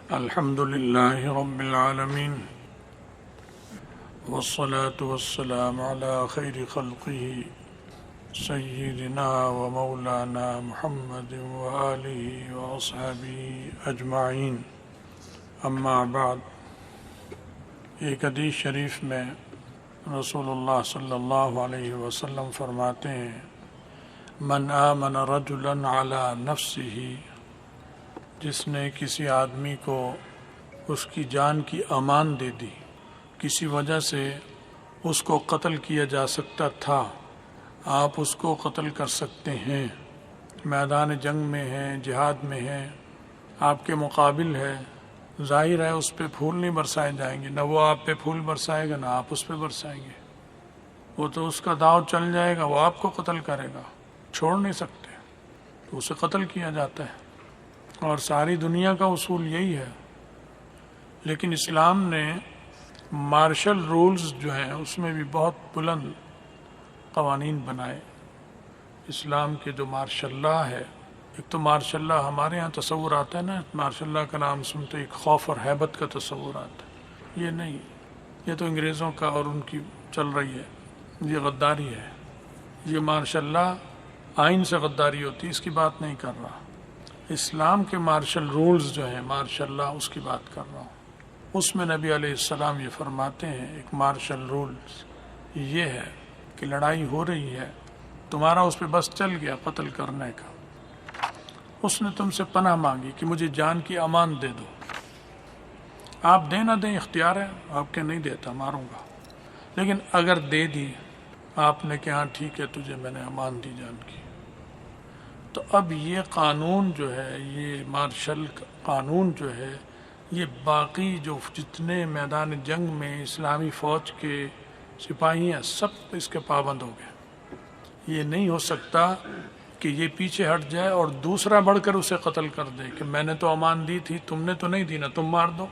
الحمد لله رب العالمين والصلاة والسلام على خير خلقه سيدنا ومولانا محمد وآله وأصحابه أجمعين اما بعد. ایک حدیث شریف میں رسول اللہ صلی اللہ علیہ وسلم فرماتے ہیں من آمن رجلا علی نفسه، جس نے کسی آدمی کو اس کی جان کی امان دے دی، کسی وجہ سے اس کو قتل کیا جا سکتا تھا، آپ اس کو قتل کر سکتے ہیں، میدان جنگ میں ہیں، جہاد میں ہیں، آپ کے مقابل ہے، ظاہر ہے اس پہ پھول نہیں برسائے جائیں گے، نہ وہ آپ پہ پھول برسائے گا نہ آپ اس پہ برسائیں گے، وہ تو اس کا داؤ چل جائے گا، وہ آپ کو قتل کرے گا، چھوڑ نہیں سکتے، تو اسے قتل کیا جاتا ہے. اور ساری دنیا کا اصول یہی ہے. لیکن اسلام نے مارشل رولز جو ہیں اس میں بھی بہت بلند قوانین بنائے. اسلام کے جو مارشل لا ہے، ایک تو مارشل لا ہمارے ہاں تصور آتا ہے نا، مارشل لا کا نام سنتے ایک خوف اور ہیبت کا تصور آتا ہے. یہ نہیں، یہ تو انگریزوں کا اور ان کی چل رہی ہے، یہ غداری ہے. یہ مارشل لا آئین سے غداری ہوتی ہے، اس کی بات نہیں کر رہا. اسلام کے مارشل رولز جو ہیں، مارشل لا، اس کی بات کر رہا ہوں. اس میں نبی علیہ السلام یہ فرماتے ہیں ایک مارشل رولز یہ ہے کہ لڑائی ہو رہی ہے، تمہارا اس پہ بس چل گیا قتل کرنے کا، اس نے تم سے پناہ مانگی کہ مجھے جان کی امان دے دو، آپ دیں نہ دیں اختیار ہے آپ کے، نہیں دیتا ماروں گا. لیکن اگر دے دی آپ نے کہ ہاں ٹھیک ہے تجھے میں نے امان دی جان کی، تو اب یہ قانون جو ہے، یہ مارشل قانون جو ہے، یہ باقی جو جتنے میدان جنگ میں اسلامی فوج کے سپاہی ہیں سب اس کے پابند ہو گئے. یہ نہیں ہو سکتا کہ یہ پیچھے ہٹ جائے اور دوسرا بڑھ کر اسے قتل کر دے کہ میں نے تو امان دی تھی، تم نے تو نہیں دی نا، تم مار دو.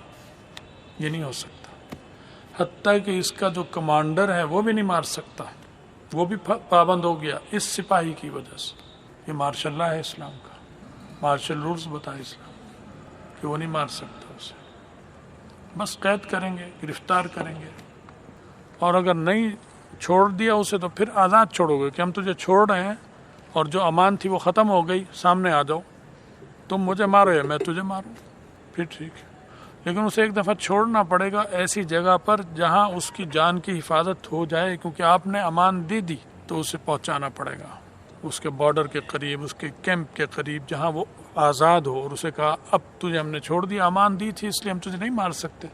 یہ نہیں ہو سکتا. حتیٰ کہ اس کا جو کمانڈر ہے وہ بھی نہیں مار سکتا، وہ بھی پابند ہو گیا اس سپاہی کی وجہ سے. یہ مارشل لا ہے اسلام کا، مارشل رولز بتائے اسلام کہ وہ نہیں مار سکتا اسے، بس قید کریں گے، گرفتار کریں گے. اور اگر نہیں چھوڑ دیا اسے تو پھر آزاد چھوڑو گے کہ ہم تجھے چھوڑ رہے ہیں اور جو امان تھی وہ ختم ہو گئی، سامنے آ جاؤ، تم مجھے مارو یا میں تجھے ماروں، پھر ٹھیک ہے. لیکن اسے ایک دفعہ چھوڑنا پڑے گا ایسی جگہ پر جہاں اس کی جان کی حفاظت ہو جائے، کیونکہ آپ نے امان دے دی تو اسے پہنچانا پڑے گا اس کے بارڈر کے قریب، اس کے کیمپ کے قریب، جہاں وہ آزاد ہو. اور اسے کہا اب تجھے ہم نے چھوڑ دیا، امان دی تھی اس لیے ہم تجھے نہیں مار سکتے،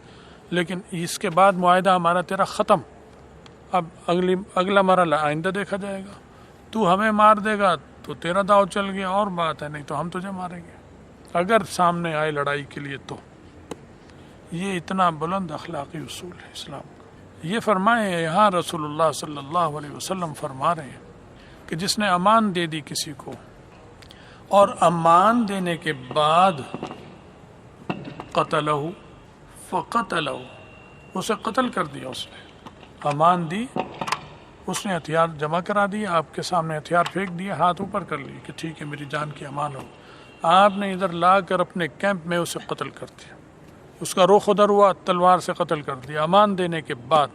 لیکن اس کے بعد معاہدہ ہمارا تیرا ختم، اب اگلا مرحلہ آئندہ دیکھا جائے گا، تو ہمیں مار دے گا تو تیرا داؤ چل گیا اور بات ہے، نہیں تو ہم تجھے ماریں گے اگر سامنے آئے لڑائی کے لیے. تو یہ اتنا بلند اخلاقی اصول ہے اسلام کا. یہ فرمائے یہاں رسول اللہ صلی اللہ علیہ وسلم فرما رہے ہیں کہ جس نے امان دے دی کسی کو اور امان دینے کے بعد قتلہ فقتلہ، اسے قتل کر دیا، اس نے امان دی، اس نے ہتھیار جمع کرا دیا، آپ کے سامنے ہتھیار پھینک دیا، ہاتھ اوپر کر لیے کہ ٹھیک ہے میری جان کی امان ہو، آپ نے ادھر لا کر اپنے کیمپ میں اسے قتل کر دیا، اس کا رخ ادھر ہوا، تلوار سے قتل کر دیا امان دینے کے بعد.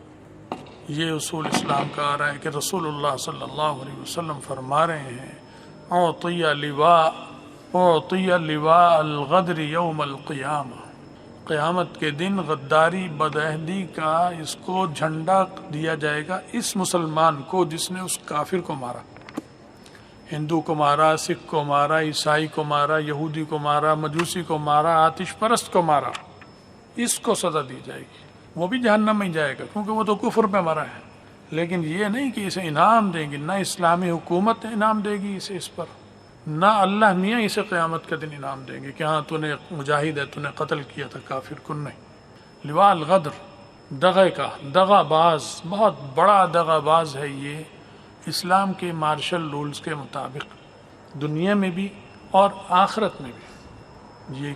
یہ اصول اسلام کا آ رہا ہے کہ رسول اللہ صلی اللہ علیہ وسلم فرما رہے ہیں اعطی لواء الغدر یوم القیامہ، قیامت کے دن غداری بدعہدی کا اس کو جھنڈا دیا جائے گا اس مسلمان کو جس نے اس کافر کو مارا، ہندو کو مارا، سکھ کو مارا، عیسائی کو مارا، یہودی کو مارا، مجوسی کو مارا، آتش پرست کو مارا، اس کو سزا دی جائے گی. وہ بھی جہنم میں جائے گا کیونکہ وہ تو کفر پہ مرا ہے. لیکن یہ نہیں کہ اسے انعام دیں گے، نہ اسلامی حکومت انعام دے گی اسے اس پر، نہ اللہ میاں اسے قیامت کے دن انعام دیں گے کہ ہاں تو نے مجاہد ہے، تو نے قتل کیا تھا کافر کو. نہیں، لواء الغدر، دغے کا، دغا باز، بہت بڑا دغا باز ہے یہ اسلام کے مارشل رولز کے مطابق، دنیا میں بھی اور آخرت میں بھی. یہ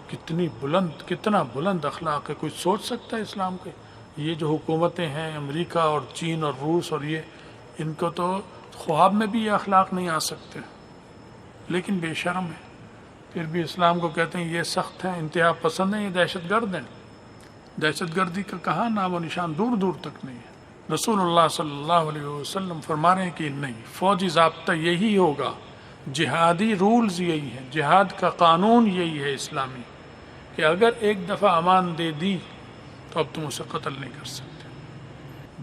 کتنا بلند اخلاق ہے، کوئی سوچ سکتا ہے اسلام کے؟ یہ جو حکومتیں ہیں امریکہ اور چین اور روس اور یہ، ان کو تو خواب میں بھی یہ اخلاق نہیں آ سکتے، لیکن بے شرم ہے. پھر بھی اسلام کو کہتے ہیں یہ سخت ہیں، انتہا پسند ہیں، یہ دہشت گرد ہیں۔ دہشت گردی کا کہاں نام و نشان دور دور تک نہیں ہے۔ رسول اللہ صلی اللہ علیہ وسلم فرما رہے ہیں کہ نہیں، فوجی ضابطہ یہی ہوگا، جہادی رولز یہی ہیں، جہاد کا قانون یہی ہے اسلامی، کہ اگر ایک دفعہ امان دے دی تو اب تم اسے قتل نہیں کر سکتے۔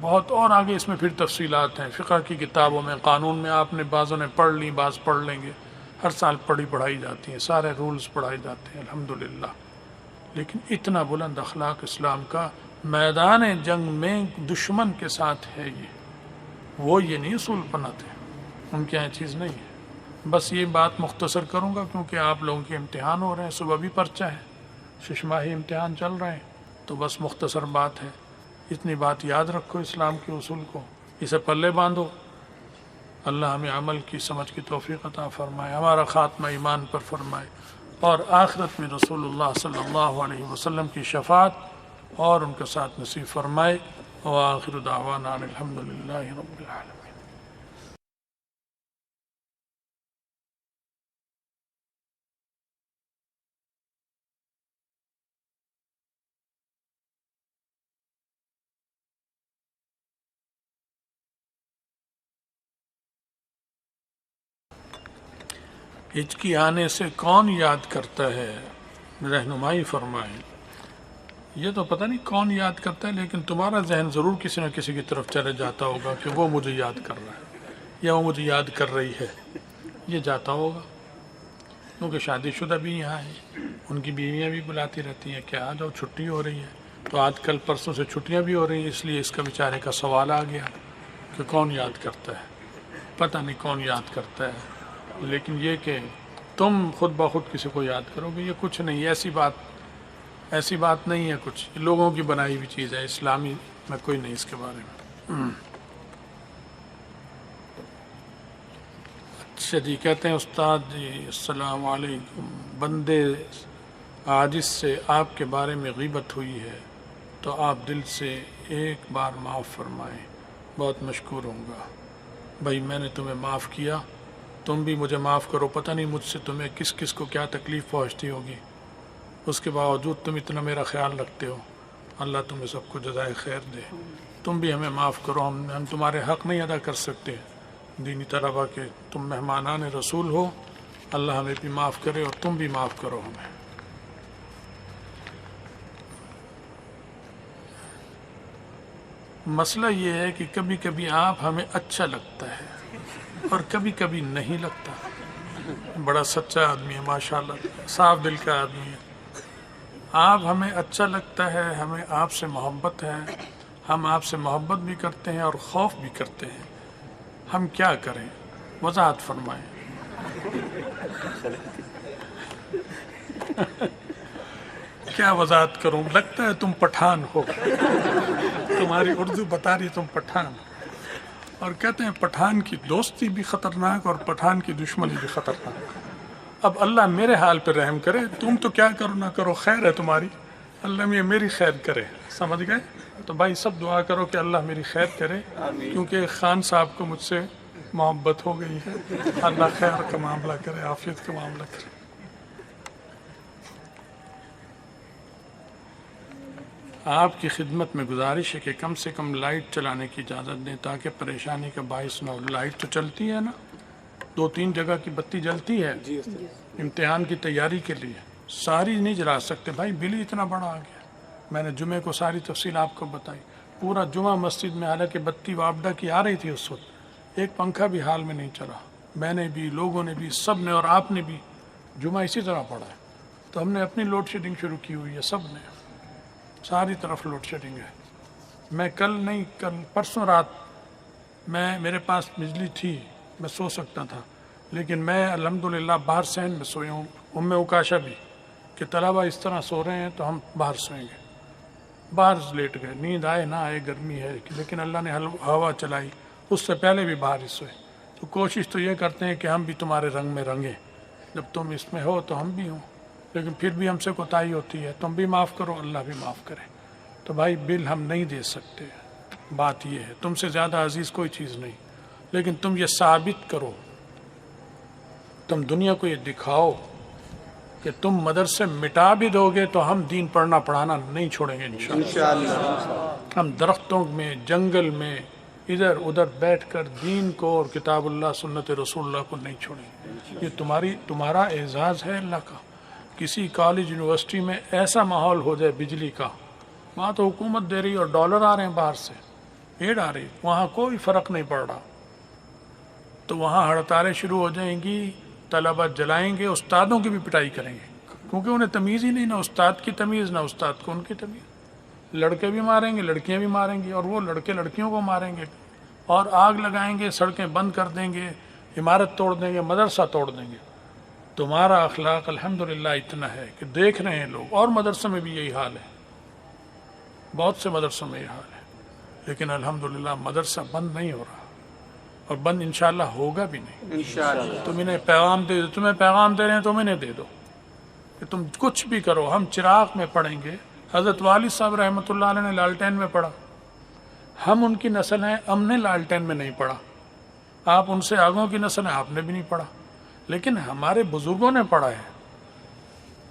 بہت اور آگے اس میں پھر تفصیلات ہیں، فقہ کی کتابوں میں، قانون میں آپ نے بعضوں نے پڑھ لی، بعض پڑھ لیں گے، ہر سال پڑھائی جاتی ہیں، سارے رولز پڑھائے جاتے ہیں الحمدللہ۔ لیکن اتنا بلند اخلاق اسلام کا، میدان جنگ میں دشمن کے ساتھ ہے وہ یہ نہیں اصول بناتے، ان کے یہاں چیز نہیں ہے۔ بس یہ بات مختصر کروں گا کیونکہ آپ لوگوں کے امتحان ہو رہے ہیں، صبح بھی پرچہ ہے، 6 ماہی امتحان چل رہے ہیں، تو بس مختصر بات ہے، اتنی بات یاد رکھو اسلام کے اصول کو، اسے پلے باندھو۔ اللہ ہمیں عمل کی سمجھ کی توفیق عطا فرمائے، ہمارا خاتمہ ایمان پر فرمائے، اور آخرت میں رسول اللہ صلی اللہ علیہ وسلم کی شفاعت اور ان کے ساتھ نصیب فرمائے۔ وآخر دعوانا الحمدللہ رب العالمین۔ ہچکی آنے سے کون یاد کرتا ہے، رہنمائی فرمائیں۔ یہ تو پتہ نہیں کون یاد کرتا ہے، لیکن تمہارا ذہن ضرور کسی نہ کسی کی طرف چلے جاتا ہوگا کہ وہ مجھے یاد کر رہا ہے یا وہ مجھے یاد کر رہی ہے، یہ جاتا ہوگا، کیونکہ شادی شدہ بھی یہاں ہیں، ان کی بیویاں بھی بلاتی رہتی ہیں کہ آ جاؤ چھٹی ہو رہی ہے، تو آج کل پرسوں سے چھٹیاں بھی ہو رہی ہیں، اس لیے اس کا بیچارے کا سوال آ گیا کہ کون یاد کرتا ہے۔ پتہ نہیں کون یاد کرتا ہے، لیکن یہ کہ تم خود بخود کسی کو یاد کرو گے، یہ کچھ نہیں، ایسی بات نہیں ہے، کچھ لوگوں کی بنائی ہوئی چیز ہے، اسلامی میں کوئی نہیں اس کے بارے میں۔ اچھا جی، کہتے ہیں استاد جی السلام علیکم، بندے عاجز سے آپ کے بارے میں غیبت ہوئی ہے تو آپ دل سے ایک بار معاف فرمائیں، بہت مشکور ہوں گا۔ بھائی میں نے تمہیں معاف کیا، تم بھی مجھے معاف کرو، پتہ نہیں مجھ سے تمہیں کس کس کو کیا تکلیف پہنچتی ہوگی، اس کے باوجود تم اتنا میرا خیال رکھتے ہو، اللہ تمہیں سب کو جزائے خیر دے۔ تم بھی ہمیں معاف کرو، ہم تمہارے حق نہیں ادا کر سکتے دینی طلبہ کے، تم مہمانان رسول ہو، اللہ ہمیں بھی معاف کرے اور تم بھی معاف کرو ہمیں۔ مسئلہ یہ ہے کہ کبھی کبھی آپ ہمیں اچھا لگتا ہے اور کبھی کبھی نہیں لگتا۔ بڑا سچا آدمی ہے ماشاءاللہ، صاف دل کا آدمی ہے۔ آپ ہمیں اچھا لگتا ہے، ہمیں آپ سے محبت ہے، ہم آپ سے محبت بھی کرتے ہیں اور خوف بھی کرتے ہیں، ہم کیا کریں؟ وضاحت فرمائیں۔ کیا وضاحت کروں؟ لگتا ہے تم پٹھان ہو، تمہاری اردو بتا رہی تم پٹھان ہو، اور کہتے ہیں پٹھان کی دوستی بھی خطرناک اور پٹھان کی دشمنی بھی خطرناک۔ اب اللہ میرے حال پہ رحم کرے، تم تو کیا کرو نہ کرو خیر ہے تمہاری، اللہ میری خیر کرے، سمجھ گئے؟ تو بھائی سب دعا کرو کہ اللہ میری خیر کرے، کیونکہ خان صاحب کو مجھ سے محبت ہو گئی ہے، اللہ خیر کا معاملہ کرے، عافیت کا معاملہ کرے۔ آپ کی خدمت میں گزارش ہے کہ کم سے کم لائٹ چلانے کی اجازت دیں تاکہ پریشانی کا باعث نہ ہو۔ لائٹ تو چلتی ہے نا، 2-3 جگہ کی بتی جلتی ہے امتحان کی تیاری کے لیے، ساری نہیں جلا سکتے بھائی، بل ہی اتنا بڑا آ گیا۔ میں نے جمعے کو ساری تفصیل آپ کو بتائی، پورا جمعہ مسجد میں، حالانکہ بتی وابڈا کی آ رہی تھی اس وقت، ایک پنکھا بھی حال میں نہیں چلا، میں نے بھی، لوگوں نے بھی، سب نے، اور آپ نے بھی جمعہ اسی طرح پڑھا ہے۔ تو ہم نے اپنی لوڈ شیڈنگ شروع کی ہوئی ہے، سب نے، ساری طرف لوڈ شیڈنگ ہے۔ میں کل پرسوں رات میرے پاس بجلی تھی، میں سو سکتا تھا، لیکن میں الحمدللہ باہر صحن میں سویا ہوں، اکاشا بھی، کہ طلبہ اس طرح سو رہے ہیں تو ہم باہر سوئیں گے، باہر لیٹ گئے، نیند آئے نہ آئے، گرمی ہے، لیکن اللہ نے ہوا چلائی، اس سے پہلے بھی باہر ہی سوئے۔ تو کوشش تو یہ کرتے ہیں کہ ہم بھی تمہارے رنگ میں رنگیں، جب تم اس میں ہو تو ہم بھی ہوں، لیکن پھر بھی ہم سے کوتاہی ہوتی ہے، تم بھی معاف کرو، اللہ بھی معاف کرے۔ تو بھائی بل ہم نہیں دے سکتے، بات یہ ہے، تم سے زیادہ عزیز کوئی چیز نہیں، لیکن تم یہ ثابت کرو، تم دنیا کو یہ دکھاؤ کہ تم مدرسے مٹا بھی دو گے تو ہم دین پڑھنا پڑھانا نہیں چھوڑیں گے انشاءاللہ۔ ہم درختوں میں، جنگل میں، ادھر ادھر بیٹھ کر دین کو اور کتاب اللہ سنت رسول اللہ کو نہیں چھوڑیں گے۔ یہ تمہارا اعزاز ہے اللہ کا۔ کسی کالج یونیورسٹی میں ایسا ماحول ہو جائے بجلی کا، وہاں تو حکومت دے رہی اور ڈالر آ رہے ہیں باہر سے، ایڈ آ رہی، وہاں کوئی فرق نہیں پڑ رہا، تو وہاں ہڑتالیں شروع ہو جائیں گی، طلبہ جلائیں گے، استادوں کی بھی پٹائی کریں گے، کیونکہ انہیں تمیز ہی نہیں، نہ استاد کی تمیز نہ استاد کو ان کی تمیز۔ لڑکے بھی ماریں گے، لڑکیاں بھی ماریں گی، اور وہ لڑکے لڑکیوں کو ماریں گے اور آگ لگائیں گے، سڑکیں بند کر دیں گے، عمارت توڑ دیں گے، مدرسہ توڑ دیں گے۔ تمہارا اخلاق الحمدللہ اتنا ہے کہ دیکھ رہے ہیں لوگ، اور مدرسوں میں بھی یہی حال ہے، بہت سے مدرسوں میں یہ حال ہے، لیکن الحمدللہ مدرسہ بند نہیں ہو رہا، اور بند انشاءاللہ ہوگا بھی نہیں انشاءاللہ۔ تم انہیں پیغام دے دو، تمہیں پیغام دے رہے ہیں تم انہیں دے دو کہ تم کچھ بھی کرو، ہم چراغ میں پڑھیں گے۔ حضرت والد صاحب رحمۃ اللہ علیہ نے لالٹین میں پڑھا، ہم ان کی نسل ہیں، ہم نے لالٹین میں نہیں پڑھا، آپ ان سے آگوں کی نسل ہیں، آپ نے بھی نہیں پڑھا، لیکن ہمارے بزرگوں نے پڑھا ہے۔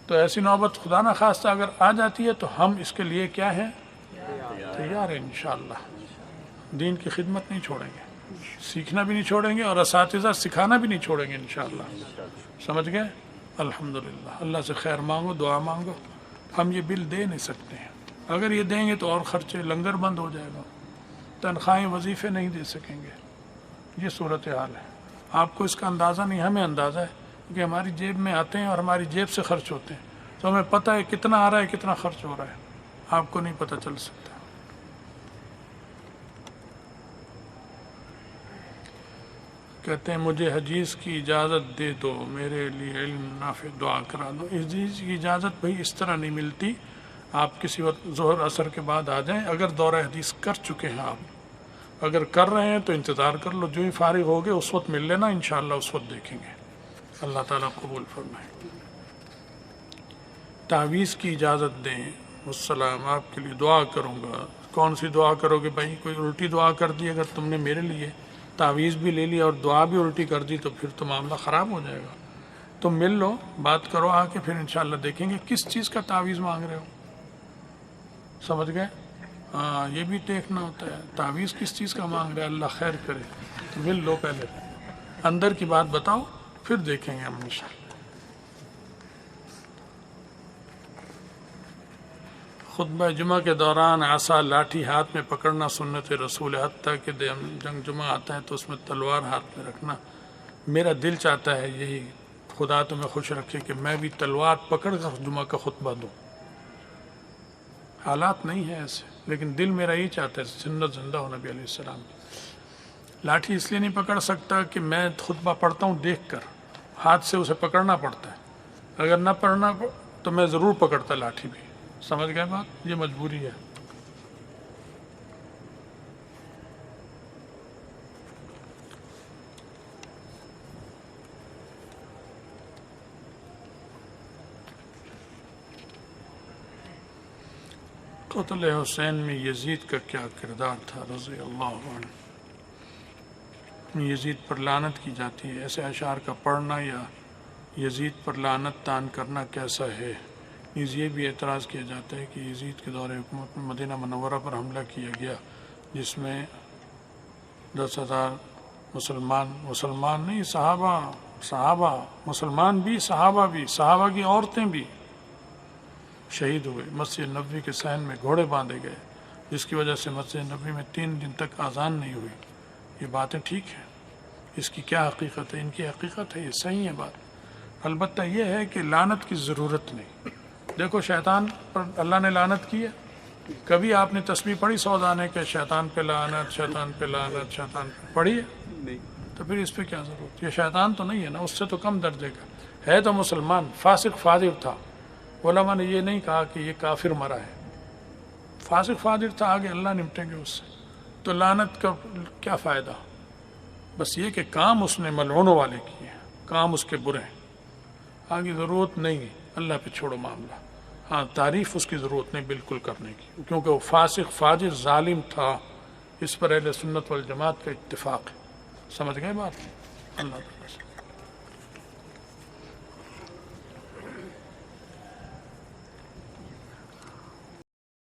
تو ایسی نوبت خدا نہ خواستہ اگر آ جاتی ہے تو ہم اس کے لیے کیا ہیں؟ تیار ہیں انشاءاللہ۔ دین کی خدمت نہیں چھوڑیں گے، سیکھنا بھی نہیں چھوڑیں گے، اور اساتذہ سکھانا بھی نہیں چھوڑیں گے انشاءاللہ۔ سمجھ گئے؟ الحمدللہ۔ اللہ سے خیر مانگو، دعا مانگو۔ ہم یہ بل دے نہیں سکتے ہیں، اگر یہ دیں گے تو اور خرچے، لنگر بند ہو جائے گا، تنخواہیں، وظیفے نہیں دے سکیں گے۔ یہ صورتحال ہے، آپ کو اس کا اندازہ نہیں، ہمیں اندازہ ہے، کیونکہ ہماری جیب میں آتے ہیں اور ہماری جیب سے خرچ ہوتے ہیں، تو ہمیں پتہ ہے کتنا آ رہا ہے، کتنا خرچ ہو رہا ہے، آپ کو نہیں پتہ چل سکتا۔ کہتے ہیں مجھے حدیث کی اجازت دے دو، میرے لیے علم نافع دعا کرا دو۔ حدیث کی اجازت بھائی اس طرح نہیں ملتی، آپ کسی وقت ظہر عصر کے بعد آ جائیں، اگر دورہ حدیث کر چکے ہیں آپ، اگر کر رہے ہیں تو انتظار کر لو، جو ہی فارغ ہوگے اس وقت مل لینا، انشاءاللہ اس وقت دیکھیں گے۔ اللہ تعالیٰ قبول فرمائے۔ تعویذ کی اجازت دیں، السلام، آپ کے لیے دعا کروں گا۔ کون سی دعا کرو گے بھائی؟ کوئی الٹی دعا کر دی اگر تم نے میرے لیے، تعویذ بھی لے لی اور دعا بھی الٹی کر دی، تو پھر تو معاملہ خراب ہو جائے گا۔ تم مل لو، بات کرو آ کے، پھر انشاءاللہ دیکھیں گے کس چیز کا تعویذ مانگ رہے ہو، سمجھ گئے؟ ہاں، یہ بھی دیکھنا ہوتا ہے، تعویذ کس چیز کا مانگ رہے ہیں، اللہ خیر کرے۔ تو مل لو، پہلے اندر کی بات بتاؤ، پھر دیکھیں گے ہم انشاءاللہ۔ خطبہ جمعہ کے دوران عصا، لاٹھی ہاتھ میں پکڑنا سنت رسول، حتیٰ کہ جنگ جمعہ آتا ہے تو اس میں تلوار ہاتھ میں رکھنا۔ میرا دل چاہتا ہے یہی، خدا تمہیں خوش رکھے، کہ میں بھی تلوار پکڑ کر جمعہ کا خطبہ دوں۔ حالات نہیں ہیں ایسے، لیکن دل میرا یہی چاہتا ہے، سنت زندہ ہو نبی علیہ السلام کی۔ لاٹھی اس لیے نہیں پکڑ سکتا کہ میں خطبہ پڑھتا ہوں دیکھ کر، ہاتھ سے اسے پکڑنا پڑتا ہے، اگر نہ پڑھنا تو میں ضرور پکڑتا لاٹھی بھی، سمجھ گئے بات؟ یہ مجبوری ہے۔ قتل حسین میں یزید کا کیا کردار تھا رضی اللہ عنہ؟ یزید پر لعنت کی جاتی ہے، ایسے اشعار کا پڑھنا یا یزید پر لعنت تان کرنا کیسا ہے؟ نیز یہ بھی اعتراض کیا جاتا ہے کہ یزید کے دور حکومت میں مدینہ منورہ پر حملہ کیا گیا، جس میں 10,000 مسلمان نہیں، صحابہ مسلمان بھی، صحابہ کی عورتیں بھی شہید ہوئے۔ مسجد نبوی کے صحن میں گھوڑے باندھے گئے، جس کی وجہ سے مسجد نبوی میں 3 دن تک اذان نہیں ہوئی۔ یہ باتیں ٹھیک ہیں، اس کی کیا حقیقت ہے؟ ان کی حقیقت ہے، یہ صحیح ہے بات۔ البتہ یہ ہے کہ لعنت کی ضرورت نہیں۔ دیکھو شیطان پر اللہ نے لعنت کی ہے، کبھی آپ نے تسبیح پڑھی سودانے کے شیطان پہ لعنت، شیطان پہ لعنت، شیطان پہ پڑھی ہے؟ تو پھر اس پہ کیا ضرورت؟ یہ شیطان تو نہیں ہے نا، اس سے تو کم درجے کا ہے، تو مسلمان فاسق فاجر تھا۔ علماء نے یہ نہیں کہا کہ یہ کافر مرا ہے، فاسق فاجر تھا، آگے اللہ نمٹیں گے اس سے، تو لعنت کا کیا فائدہ؟ بس یہ کہ کام اس نے ملعونوں والے کیے ہیں، کام اس کے برے ہیں، آگے ضرورت نہیں ہے، اللہ پہ چھوڑو معاملہ۔ ہاں، تعریف اس کی ضرورت نہیں بالکل کرنے کی، کیونکہ وہ فاسق فاجر ظالم تھا، اس پر اہل سنت والجماعت کا اتفاق ہے۔ سمجھ گئے بات؟ اللہ تعالیٰ سے